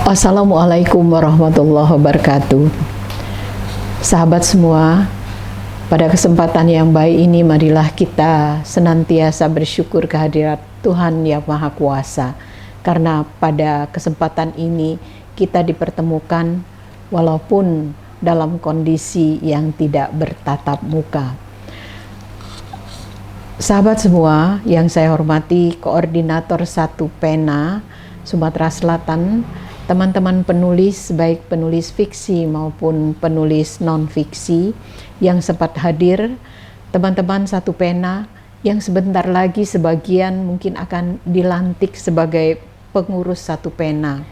Assalamualaikum warahmatullahi wabarakatuh. Sahabat semua, pada kesempatan yang baik ini marilah kita senantiasa bersyukur kehadirat Tuhan Yang Maha Kuasa. Karena pada kesempatan ini kita dipertemukan walaupun dalam kondisi yang tidak bertatap muka. Sahabat semua yang saya hormati, Koordinator 1 Pena Sumatera Selatan, teman-teman penulis, baik penulis fiksi maupun penulis non-fiksi yang sempat hadir, teman-teman 1 Pena yang sebentar lagi sebagian mungkin akan dilantik sebagai pengurus 1 Pena.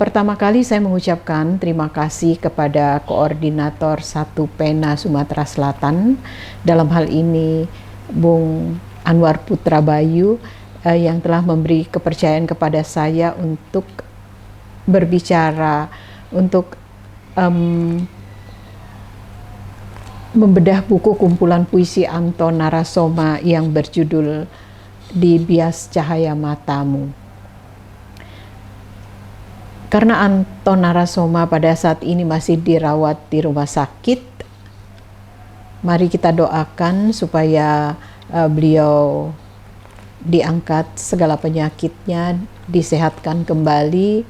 Pertama kali saya mengucapkan terima kasih kepada Koordinator 1 Pena Sumatera Selatan, dalam hal ini Bung Anwar Putra Bayu, yang telah memberi kepercayaan kepada saya untuk berbicara, untuk membedah buku kumpulan puisi Anto Narasoma yang berjudul Di Bias Cahaya Matamu. Karena Anto Narasoma pada saat ini masih dirawat di rumah sakit, mari kita doakan supaya beliau diangkat segala penyakitnya, disehatkan kembali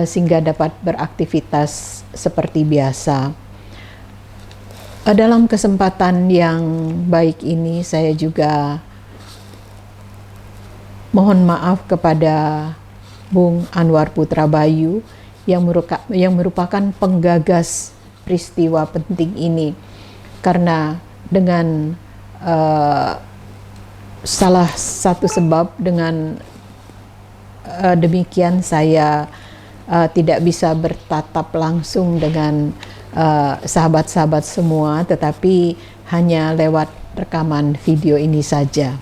sehingga dapat beraktivitas seperti biasa. Dalam kesempatan yang baik ini saya juga mohon maaf kepada Bung Anwar Putra Bayu yang merupakan penggagas peristiwa penting ini, karena dengan salah satu sebab dengan demikian saya tidak bisa bertatap langsung dengan sahabat-sahabat semua, tetapi hanya lewat rekaman video ini saja.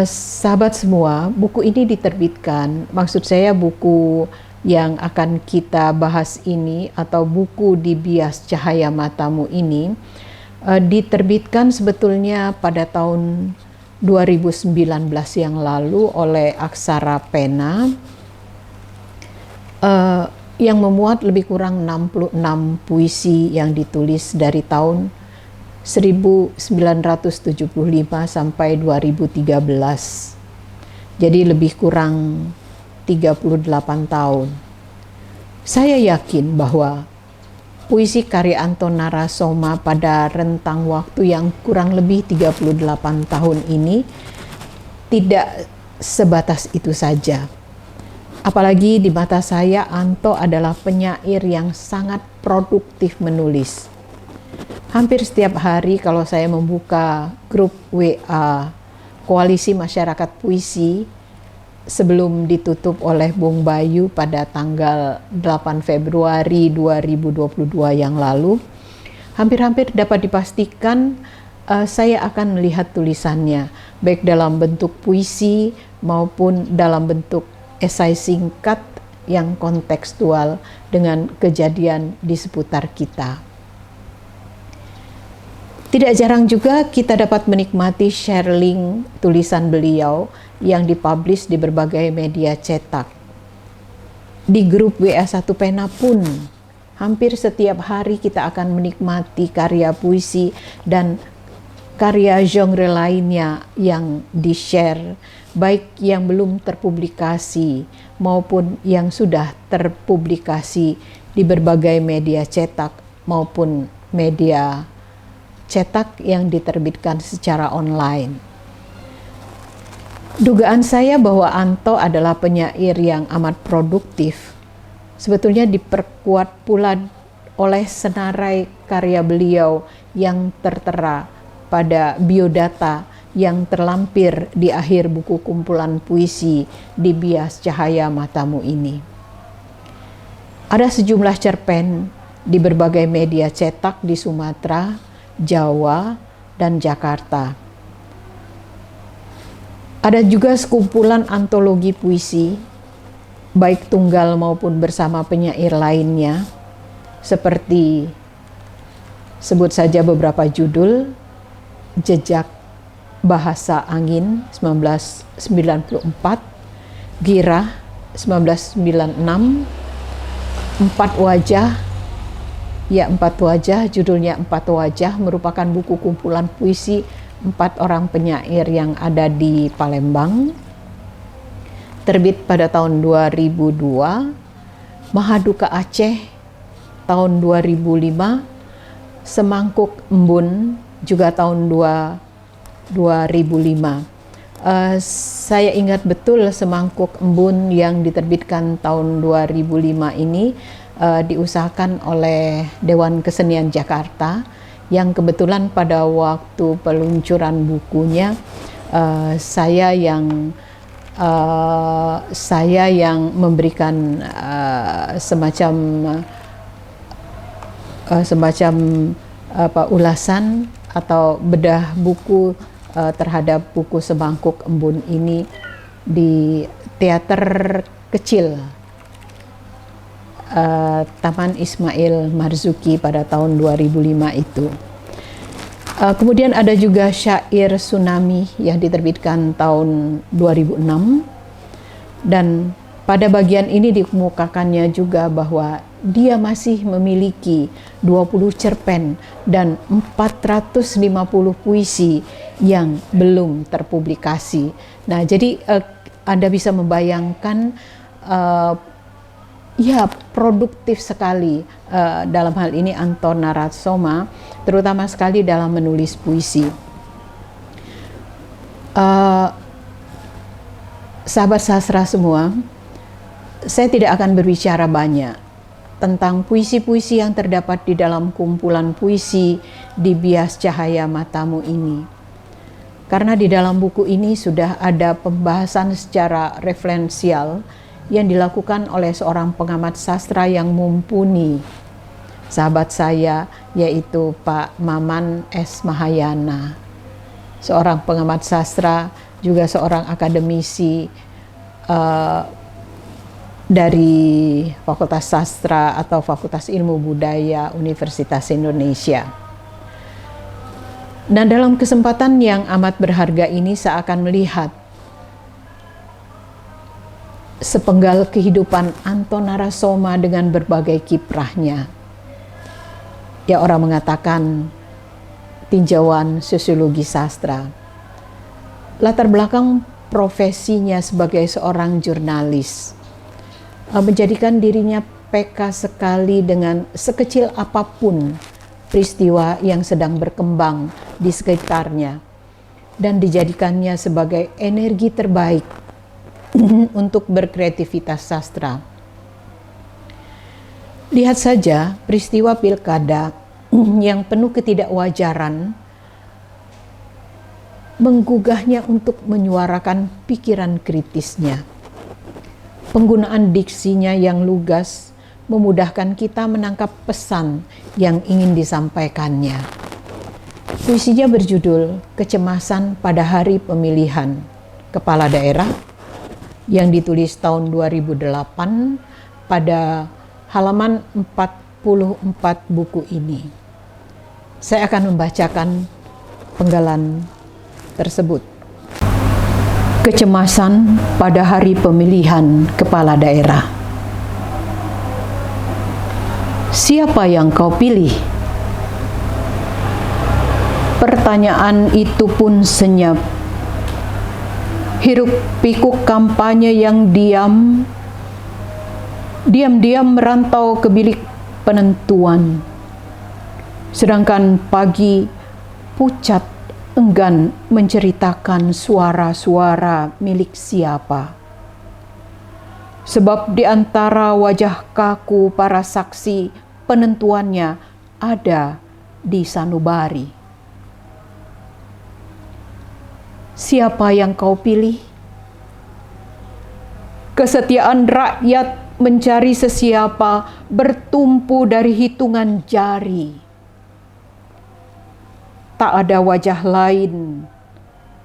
Sahabat semua, buku ini diterbitkan, maksud saya buku yang akan kita bahas ini atau buku Di Bias Cahaya Matamu ini diterbitkan sebetulnya pada tahun 2019 yang lalu oleh Aksara Pena, yang memuat lebih kurang 66 puisi yang ditulis dari tahun 1975 sampai 2013. Jadi lebih kurang 38 tahun. Saya yakin bahwa puisi karya Anto Narasoma pada rentang waktu yang kurang lebih 38 tahun ini tidak sebatas itu saja. Apalagi di mata saya, Anto adalah penyair yang sangat produktif menulis. Hampir setiap hari kalau saya membuka grup WA Koalisi Masyarakat Puisi sebelum ditutup oleh Bung Bayu pada tanggal 8 Februari 2022 yang lalu, hampir-hampir dapat dipastikan saya akan melihat tulisannya, baik dalam bentuk puisi maupun dalam bentuk esai singkat yang kontekstual dengan kejadian di seputar kita. Tidak jarang juga kita dapat menikmati share link tulisan beliau yang dipublish di berbagai media cetak. Di grup WA 1 Pena pun hampir setiap hari kita akan menikmati karya puisi dan karya genre lainnya yang di-share, baik yang belum terpublikasi maupun yang sudah terpublikasi di berbagai media cetak maupun media cetak yang diterbitkan secara online. Dugaan saya bahwa Anto adalah penyair yang amat produktif, sebetulnya diperkuat pula oleh senarai karya beliau yang tertera pada biodata yang terlampir di akhir buku kumpulan puisi Di Bias Cahaya Matamu ini. Ada sejumlah cerpen di berbagai media cetak di Sumatera, Jawa, dan Jakarta. Ada juga sekumpulan antologi puisi, baik tunggal maupun bersama penyair lainnya, seperti sebut saja beberapa judul: Jejak Bahasa Angin 1994, Girah 1996, Empat Wajah, judulnya Empat Wajah, merupakan buku kumpulan puisi 4 orang penyair yang ada di Palembang. Terbit pada tahun 2002. Mahaduka Aceh tahun 2005. Semangkuk Embun juga tahun 2005. Saya ingat betul Semangkuk Embun yang diterbitkan tahun 2005 ini diusahakan oleh Dewan Kesenian Jakarta, yang kebetulan pada waktu peluncuran bukunya saya yang memberikan semacam ulasan atau bedah buku terhadap buku Semangkuk Embun ini di teater kecil Taman Ismail Marzuki pada tahun 2005 itu. Kemudian ada juga syair Tsunami yang diterbitkan tahun 2006, dan pada bagian ini dikemukakannya juga bahwa dia masih memiliki 20 cerpen dan 450 puisi yang belum terpublikasi. Nah, jadi Anda bisa membayangkan ya, produktif sekali dalam hal ini Anton Narasoma, terutama sekali dalam menulis puisi. Sahabat sastra semua, saya tidak akan berbicara banyak tentang puisi-puisi yang terdapat di dalam kumpulan puisi Di Bias Cahaya Matamu ini. Karena di dalam buku ini sudah ada pembahasan secara referensial yang dilakukan oleh seorang pengamat sastra yang mumpuni, sahabat saya, yaitu Pak Maman S. Mahayana, seorang pengamat sastra, juga seorang akademisi dari Fakultas Sastra atau Fakultas Ilmu Budaya Universitas Indonesia. Dan dalam kesempatan yang amat berharga ini, saya akan melihat sepenggal kehidupan Anton Narasoma dengan berbagai kiprahnya. Ya, orang mengatakan tinjauan sosiologi sastra. Latar belakang profesinya sebagai seorang jurnalis menjadikan dirinya peka sekali dengan sekecil apapun peristiwa yang sedang berkembang di sekitarnya, dan dijadikannya sebagai energi terbaik untuk berkreativitas sastra. Lihat saja peristiwa pilkada yang penuh ketidakwajaran menggugahnya untuk menyuarakan pikiran kritisnya. Penggunaan diksinya yang lugas memudahkan kita menangkap pesan yang ingin disampaikannya. Puisinya berjudul Kecemasan pada Hari Pemilihan Kepala Daerah, yang ditulis tahun 2008 pada halaman 44 buku ini. Saya akan membacakan penggalan tersebut. Kecemasan pada hari pemilihan kepala daerah. Siapa yang kau pilih? Pertanyaan itu pun senyap. Hiruk pikuk kampanye yang diam-diam merantau ke bilik penentuan. Sedangkan pagi pucat enggan menceritakan suara-suara milik siapa. Sebab di antara wajah kaku para saksi penentuannya ada di sanubari. Siapa yang kau pilih? Kesetiaan rakyat mencari sesiapa bertumpu dari hitungan jari. Tak ada wajah lain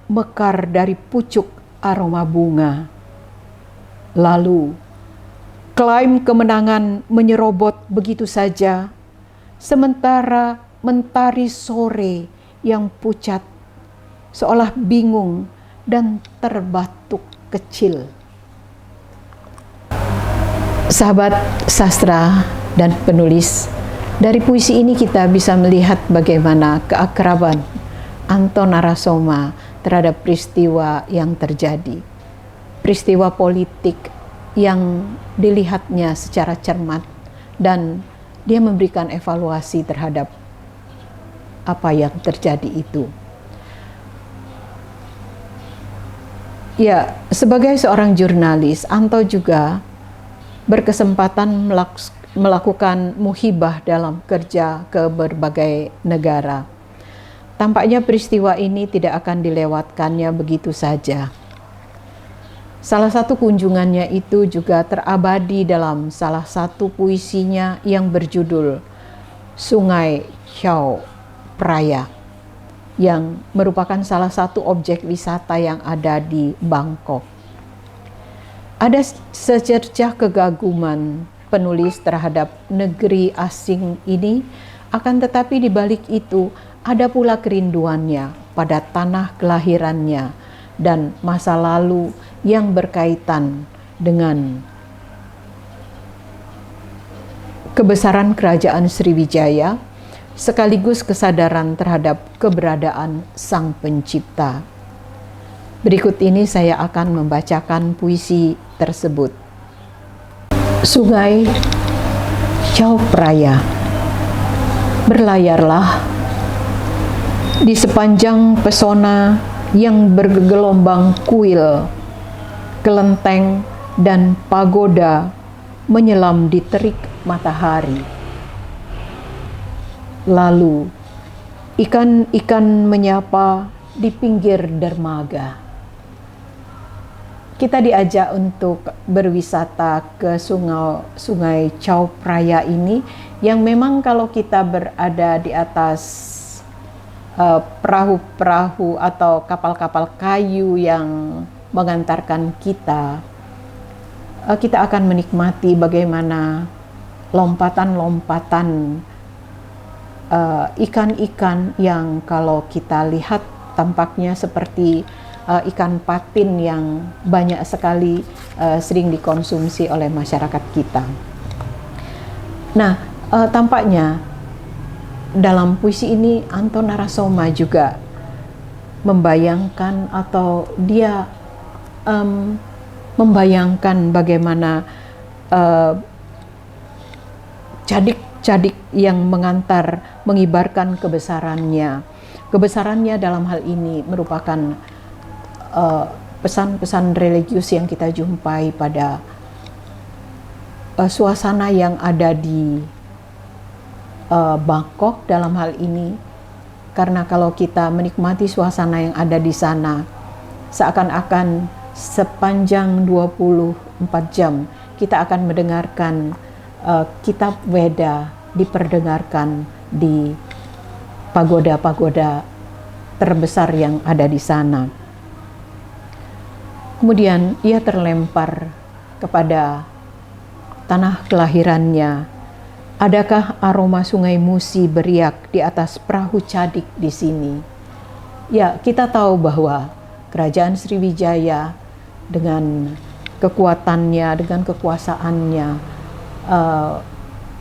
mekar dari pucuk aroma bunga. Lalu klaim kemenangan menyerobot begitu saja, sementara mentari sore yang pucat seolah bingung dan terbatuk kecil. Sahabat sastra dan penulis, dari puisi ini kita bisa melihat bagaimana keakraban Anton Narasoma terhadap peristiwa yang terjadi. Peristiwa politik yang dilihatnya secara cermat dan dia memberikan evaluasi terhadap apa yang terjadi itu. Ya, sebagai seorang jurnalis, Anto juga berkesempatan melakukan muhibah dalam kerja ke berbagai negara. Tampaknya peristiwa ini tidak akan dilewatkannya begitu saja. Salah satu kunjungannya itu juga terabadi dalam salah satu puisinya yang berjudul Sungai Chao Phraya, yang merupakan salah satu objek wisata yang ada di Bangkok. Ada secercah kegaguman penulis terhadap negeri asing ini, akan tetapi di balik itu ada pula kerinduannya pada tanah kelahirannya dan masa lalu yang berkaitan dengan kebesaran kerajaan Sriwijaya, sekaligus kesadaran terhadap keberadaan Sang Pencipta. Berikut ini saya akan membacakan puisi tersebut. Sungai Chao Phraya. Berlayarlah di sepanjang pesona yang bergelombang kuil, kelenteng dan pagoda menyelam di terik matahari. Lalu ikan-ikan menyapa di pinggir dermaga. Kita diajak untuk berwisata ke sungai Chao Phraya ini, yang memang kalau kita berada di atas perahu-perahu atau kapal-kapal kayu yang mengantarkan kita, kita akan menikmati bagaimana lompatan-lompatan ikan-ikan yang kalau kita lihat tampaknya seperti ikan patin yang banyak sekali sering dikonsumsi oleh masyarakat kita. Nah, tampaknya dalam puisi ini Anton Narasoma juga membayangkan atau dia membayangkan bagaimana cadik-cadik yang mengibarkan kebesarannya. Kebesarannya dalam hal ini merupakan pesan-pesan religius yang kita jumpai pada suasana yang ada di Bangkok dalam hal ini, karena kalau kita menikmati suasana yang ada di sana, seakan-akan sepanjang 24 jam kita akan mendengarkan kitab Weda diperdengarkan di pagoda-pagoda terbesar yang ada di sana. Kemudian ia terlempar kepada tanah kelahirannya. Adakah aroma sungai Musi beriak di atas perahu cadik di sini? Ya, kita tahu bahwa kerajaan Sriwijaya dengan kekuatannya, dengan kekuasaannya,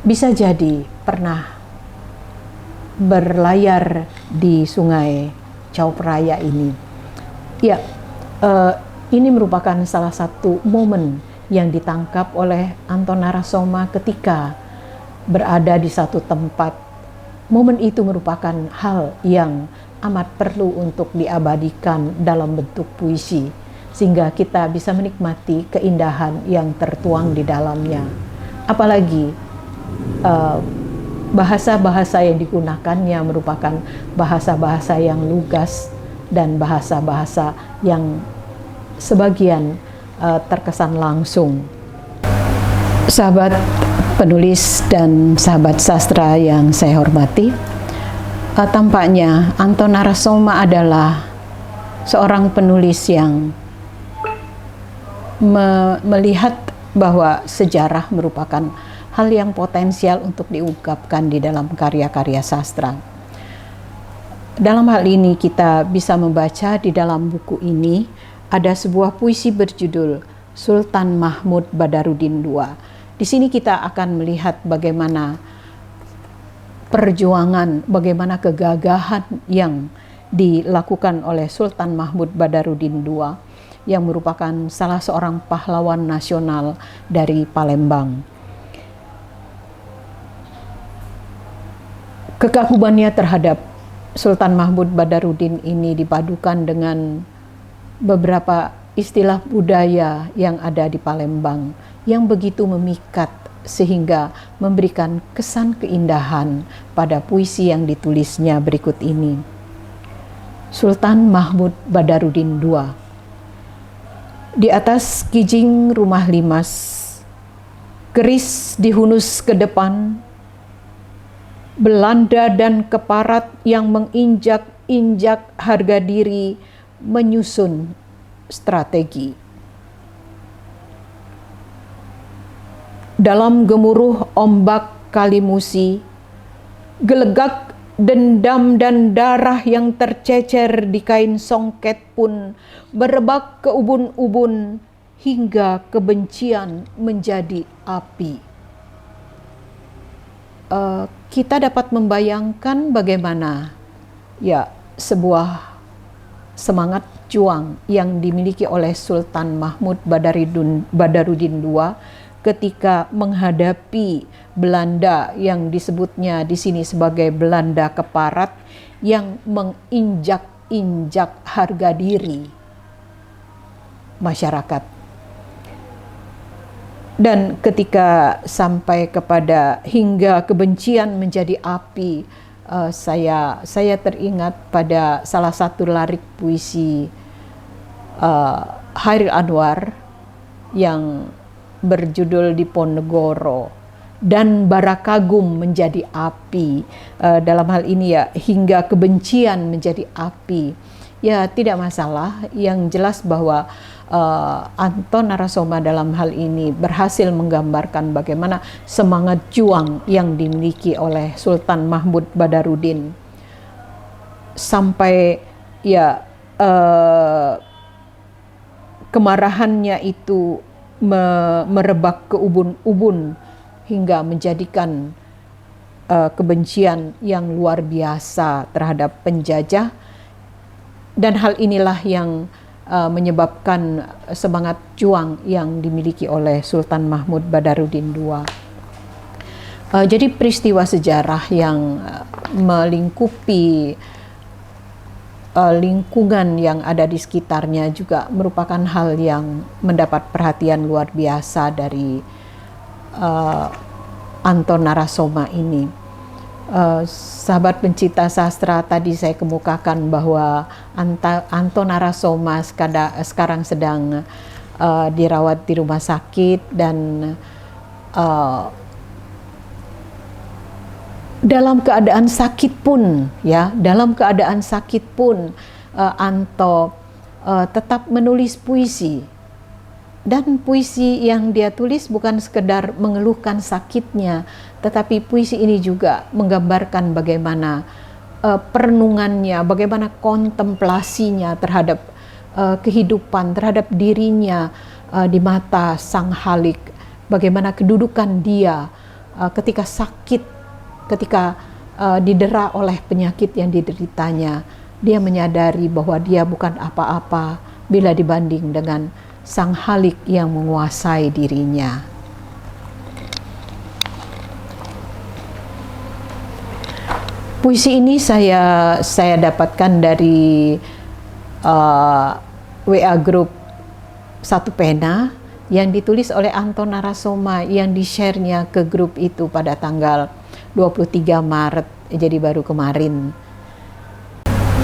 bisa jadi pernah berlayar di sungai Chao Phraya ini. Ya, ini merupakan salah satu momen yang ditangkap oleh Anton Narasoma ketika berada di satu tempat. Momen itu merupakan hal yang amat perlu untuk diabadikan dalam bentuk puisi, sehingga kita bisa menikmati keindahan yang tertuang di dalamnya. Apalagi bahasa-bahasa yang digunakannya merupakan bahasa-bahasa yang lugas dan bahasa-bahasa yang sebagian terkesan langsung. Sahabat penulis dan sahabat sastra yang saya hormati, tampaknya Anton Narasoma adalah seorang penulis yang melihat bahwa sejarah merupakan hal yang potensial untuk diungkapkan di dalam karya-karya sastra. Dalam hal ini kita bisa membaca di dalam buku ini ada sebuah puisi berjudul Sultan Mahmud Badarudin II Di sini kita akan melihat bagaimana perjuangan, bagaimana kegagahan yang dilakukan oleh Sultan Mahmud Badarudin II yang merupakan salah seorang pahlawan nasional dari Palembang. Kekagumannya terhadap Sultan Mahmud Badarudin ini dipadukan dengan beberapa istilah budaya yang ada di Palembang yang begitu memikat sehingga memberikan kesan keindahan pada puisi yang ditulisnya berikut ini. Sultan Mahmud Badarudin II. Di atas kijing rumah limas, keris dihunus ke depan, Belanda dan keparat yang menginjak-injak harga diri menyusun strategi. Dalam gemuruh ombak Kalimusi, gelegak dendam dan darah yang tercecer di kain songket pun berebak ke ubun-ubun hingga kebencian menjadi api. Kita dapat membayangkan bagaimana sebuah semangat juang yang dimiliki oleh Sultan Mahmud Badarudin II ketika menghadapi Belanda yang disebutnya di sini sebagai Belanda keparat yang menginjak-injak harga diri masyarakat. Dan ketika sampai kepada hingga kebencian menjadi api, saya teringat pada salah satu larik puisi Hairil Anwar yang berjudul Diponegoro, dan bara kagum menjadi api. Dalam hal ini hingga kebencian menjadi api. Tidak masalah, yang jelas bahwa Anton Narasoma dalam hal ini berhasil menggambarkan bagaimana semangat juang yang dimiliki oleh Sultan Mahmud Badarudin sampai kemarahannya itu merebak ke ubun-ubun hingga menjadikan kebencian yang luar biasa terhadap penjajah, dan hal inilah yang menyebabkan semangat juang yang dimiliki oleh Sultan Mahmud Badarudin II. Jadi peristiwa sejarah yang melingkupi lingkungan yang ada di sekitarnya juga merupakan hal yang mendapat perhatian luar biasa dari Anton Narasoma ini. Sahabat pencinta sastra, tadi saya kemukakan bahwa Anton Narasoma sekarang sedang dirawat di rumah sakit, dan dalam keadaan sakit pun Anto tetap menulis puisi, dan puisi yang dia tulis bukan sekedar mengeluhkan sakitnya, tetapi puisi ini juga menggambarkan bagaimana perenungannya, bagaimana kontemplasinya terhadap kehidupan, terhadap dirinya di mata Sang Halik, bagaimana kedudukan dia ketika sakit, ketika didera oleh penyakit yang dideritanya. Dia menyadari bahwa dia bukan apa-apa bila dibanding dengan Sang Halik yang menguasai dirinya. Puisi ini saya dapatkan dari WA grup Satu Pena yang ditulis oleh Anton Narasoma, yang di-share-nya ke grup itu pada tanggal 23 Maret, jadi baru kemarin.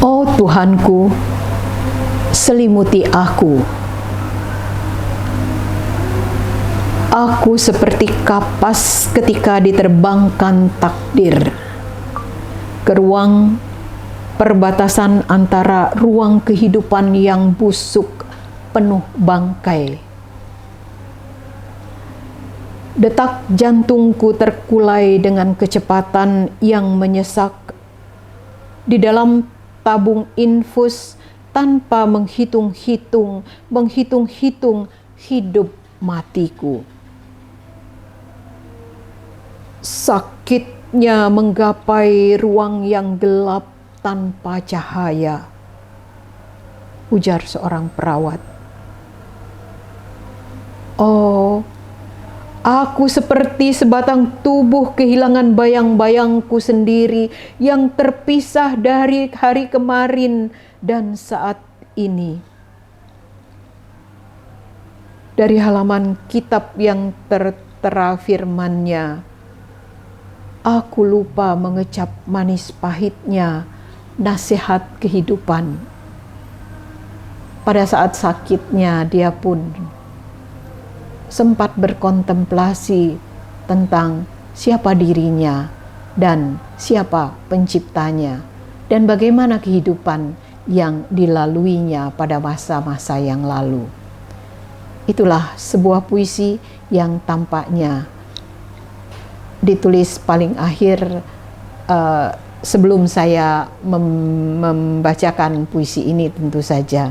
Oh Tuhanku, selimuti aku. Aku seperti kapas ketika diterbangkan takdir ke ruang perbatasan antara ruang kehidupan yang busuk penuh bangkai. Detak jantungku terkulai dengan kecepatan yang menyesak di dalam tabung infus tanpa menghitung-hitung hidup matiku. sakitnya menggapai ruang yang gelap tanpa cahaya, ujar seorang perawat. Oh, aku seperti sebatang tubuh kehilangan bayang-bayangku sendiri yang terpisah dari hari kemarin dan saat ini. Dari halaman kitab yang tertera firman-Nya, aku lupa mengecap manis pahitnya nasihat kehidupan. Pada saat sakitnya, dia pun sempat berkontemplasi tentang siapa dirinya dan siapa penciptanya dan bagaimana kehidupan yang dilaluinya pada masa-masa yang lalu. Itulah sebuah puisi yang tampaknya ditulis paling akhir sebelum saya membacakan puisi ini tentu saja.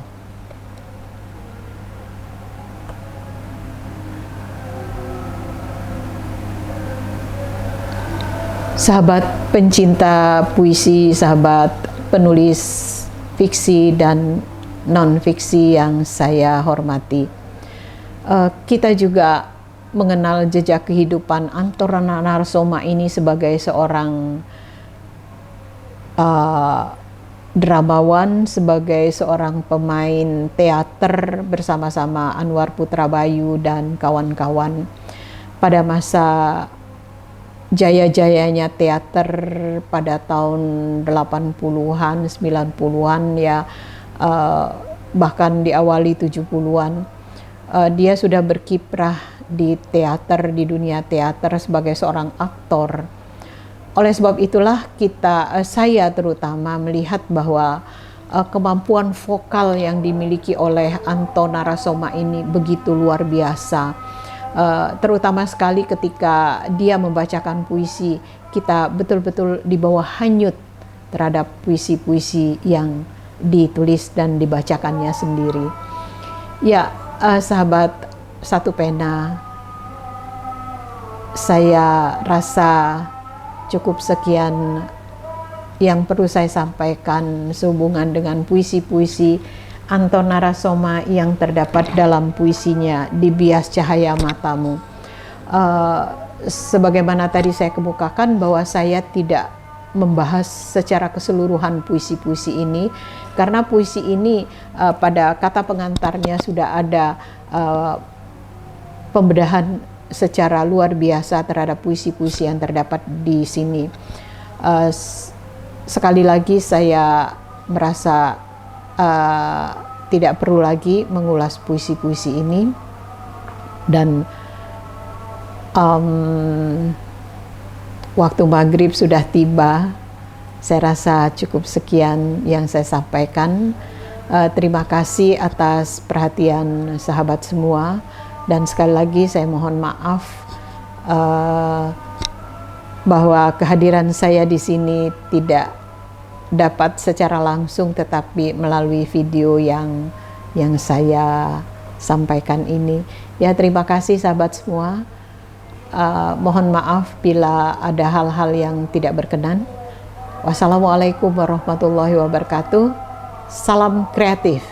Sahabat pencinta puisi, sahabat penulis fiksi dan non-fiksi yang saya hormati, kita juga mengenal jejak kehidupan Anton Narsoma ini sebagai seorang dramawan, sebagai seorang pemain teater bersama-sama Anwar Putrabayu dan kawan-kawan pada masa jaya-jayanya teater pada tahun 80-an, 90-an ya, bahkan diawali 70-an. Dia sudah berkiprah di teater, di dunia teater sebagai seorang aktor. Oleh sebab itulah saya terutama melihat bahwa kemampuan vokal yang dimiliki oleh Anton Narsoma ini begitu luar biasa. Terutama sekali ketika dia membacakan puisi, kita betul-betul dibawa hanyut terhadap puisi-puisi yang ditulis dan dibacakannya sendiri. Ya, sahabat Satu Pena, saya rasa cukup sekian yang perlu saya sampaikan sehubungan dengan puisi-puisi Anton Narsoma yang terdapat dalam puisinya Di Bias Cahaya Matamu. Sebagaimana tadi saya kemukakan bahwa saya tidak membahas secara keseluruhan puisi-puisi ini, karena puisi ini pada kata pengantarnya sudah ada pembedahan secara luar biasa terhadap puisi-puisi yang terdapat di sini. Sekali lagi saya merasa tidak perlu lagi mengulas puisi-puisi ini, dan waktu maghrib sudah tiba. Saya rasa cukup sekian yang saya sampaikan. Terima kasih atas perhatian sahabat semua, dan sekali lagi saya mohon maaf bahwa kehadiran saya di sini tidak dapat secara langsung, tetapi melalui video yang saya sampaikan ini. Ya, terima kasih sahabat semua. Mohon maaf bila ada hal-hal yang tidak berkenan. Wassalamualaikum warahmatullahi wabarakatuh. Salam kreatif.